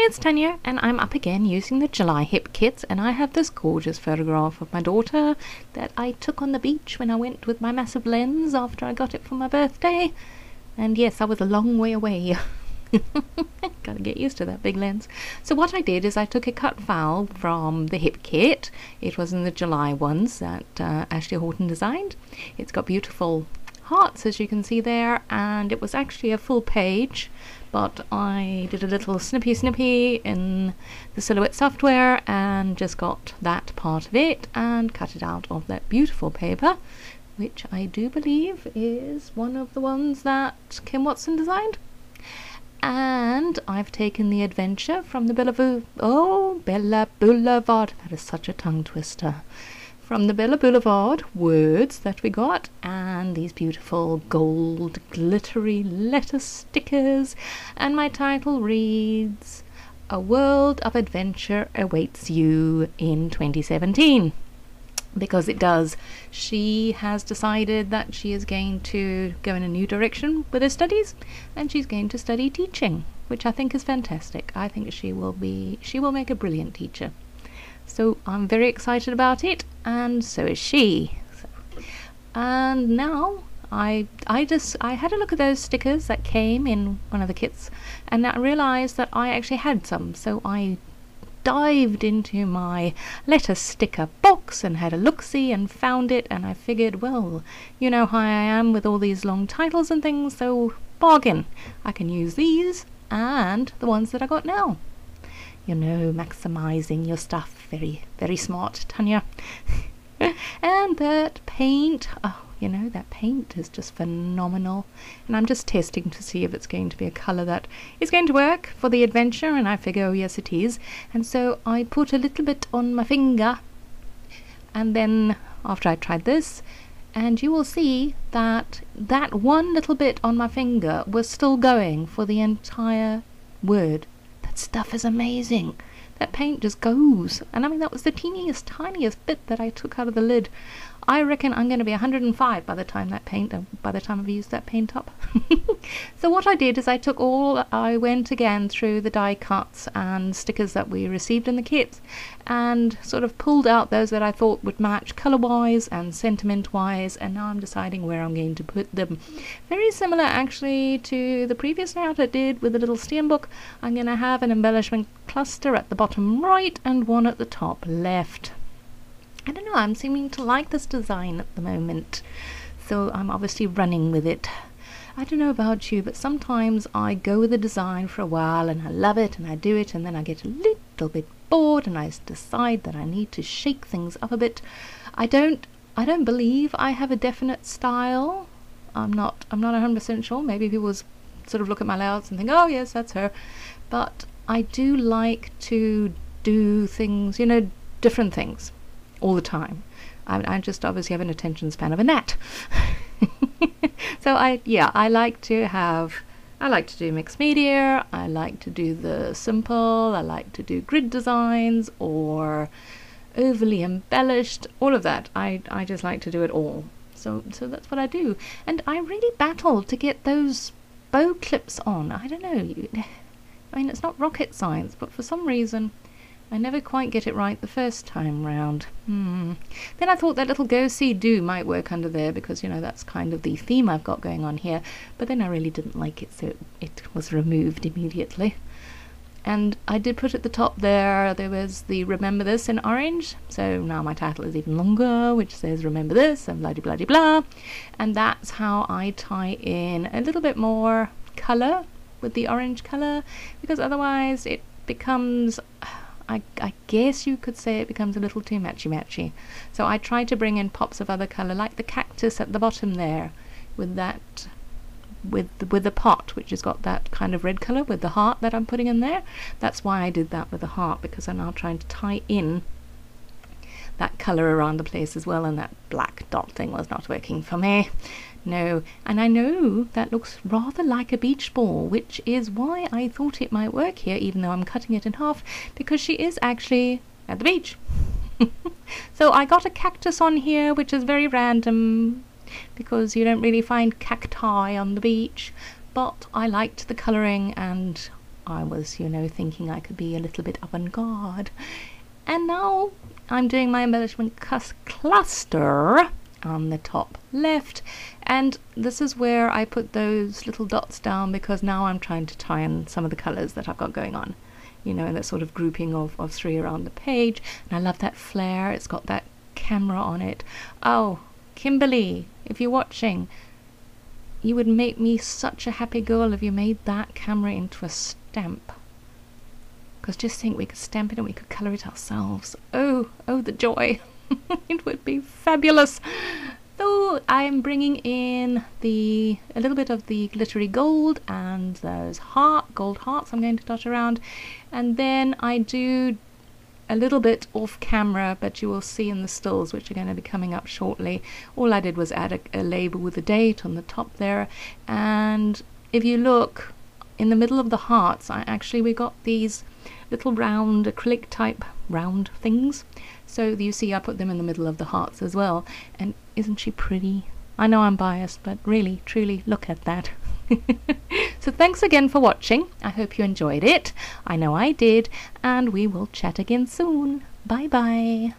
It's Tanya, and I'm up again using the July hip kits, and I have this gorgeous photograph of my daughter that I took on the beach when I went with my massive lens after I got it for my birthday. And yes, I was a long way away. Gotta get used to that big lens. So what I did is I took a cut foul from the hip kit. It was in the July ones that Ashley Horton designed. It's got beautiful hearts, as you can see there, and it was actually a full page, but I did a little snippy in the Silhouette software and just got that part of it and cut it out of that beautiful paper, which I do believe is one of the ones that Kim Watson designed. And I've taken the adventure from the Bella Boulevard. That is such a tongue twister. From the Bella Boulevard words that we got, and these beautiful gold glittery letter stickers, and my title reads, "A World of Adventure Awaits You in 2017. Because it does. She has decided that she is going to go in a new direction with her studies, and she's going to study teaching, which I think is fantastic. I think she will make a brilliant teacher. So I'm very excited about it, and so is she. And now I had a look at those stickers that came in one of the kits, and I realized that I actually had some, so I dived into my letter sticker box and had a look-see and found it, and I figured, well, you know how I am with all these long titles and things, so bargain. I can use these and the ones that I got now. You know, maximizing your stuff. Very, very smart, Tanya. And that paint, oh, you know, that paint is just phenomenal. And I'm just testing to see if it's going to be a colour that is going to work for the adventure, and I figure, oh yes it is. And so I put a little bit on my finger, and then after I tried this, and you will see that that one little bit on my finger was still going for the entire word. That stuff is amazing. That paint just goes. And I mean, that was the teeniest, tiniest bit that I took out of the lid. I reckon I'm going to be 105 by the time I've used that paint up. So what I did is I went again through the die cuts and stickers that we received in the kits, and sort of pulled out those that I thought would match colour-wise and sentiment-wise, and now I'm deciding where I'm going to put them. Very similar actually to the previous layout I did with the little steambook. I'm going to have an embellishment cluster at the bottom right and one at the top left. I don't know, I'm seeming to like this design at the moment, so I'm obviously running with it. I don't know about you, but sometimes I go with a design for a while and I love it and I do it, and then I get a little bit bored and I decide that I need to shake things up a bit. I don't believe I have a definite style. I'm not 100% sure. Maybe people sort of look at my layouts and think, oh yes, that's her. But I do like to do things, you know, different things all the time. I just obviously have an attention span of a gnat. So I like to do mixed media, I like to do the simple, I like to do grid designs or overly embellished, all of that. I just like to do it all. So that's what I do. And I really battled to get those bow clips on. I don't know. I mean, it's not rocket science, but for some reason I never quite get it right the first time round. Then I thought that little go see do might work under there, because, you know, that's kind of the theme I've got going on here. But then I really didn't like it, so it was removed immediately. And I did put at the top there was the Remember This in orange. So now my title is even longer, which says Remember This and blah blah blah blah. And that's how I tie in a little bit more colour with the orange colour, because otherwise it becomes, I guess you could say it becomes a little too matchy-matchy. So I try to bring in pops of other colour, like the cactus at the bottom there, with that, with the pot, which has got that kind of red colour with the heart that I'm putting in there. That's why I did that with the heart, because I'm now trying to tie in that colour around the place as well, and that black dot thing was not working for me. No, and I know that looks rather like a beach ball, which is why I thought it might work here, even though I'm cutting it in half, because she is actually at the beach. So I got a cactus on here, which is very random, because you don't really find cacti on the beach, but I liked the colouring and I was, thinking I could be a little bit avant-garde. And now I'm doing my embellishment cluster on the top left, and this is where I put those little dots down, because now I'm trying to tie in some of the colors that I've got going on, in that sort of grouping of 3 around the page. And I love that flare. It's got that camera on it. Oh, Kimberly, if you're watching, you would make me such a happy girl if you made that camera into a stamp. Because just think, we could stamp it and we could color it ourselves. Oh, the joy. It would be fabulous. So I'm bringing in a little bit of the glittery gold and those gold hearts I'm going to dot around. And then I do a little bit off camera, but you will see in the stills, which are going to be coming up shortly. All I did was add a label with a date on the top there. And if you look in the middle of the hearts, we got these little round acrylic type round things. So you see I put them in the middle of the hearts as well. And isn't she pretty? I know I'm biased, but really, truly, look at that. So thanks again for watching. I hope you enjoyed it. I know I did. And we will chat again soon. Bye bye.